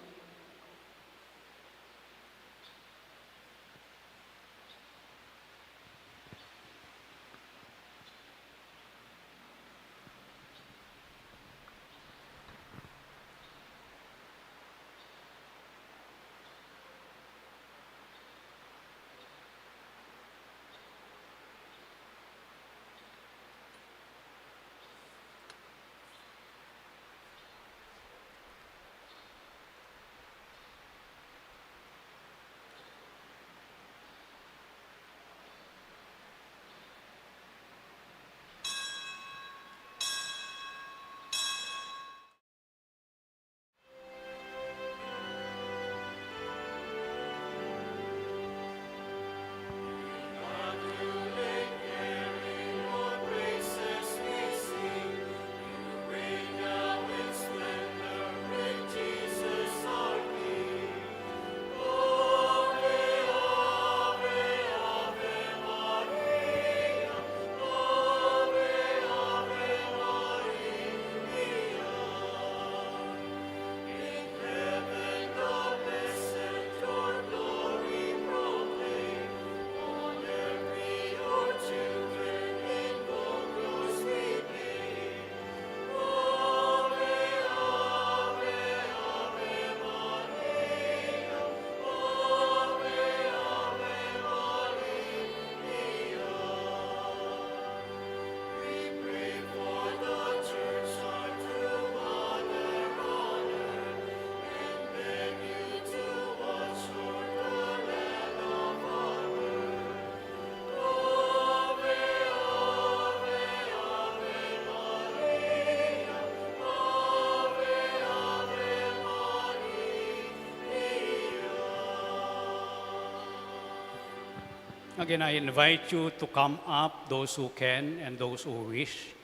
Again, I invite you to come up, those who can and those who wish,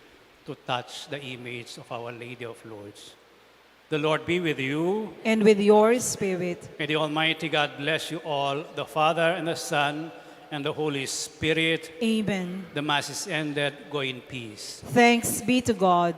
to touch the image of Our Lady of Lourdes. The Lord be with you. And with your spirit. May the Almighty God bless you all, the Father and the Son and the Holy Spirit. Amen. The Mass is ended. Go in peace. Thanks be to God.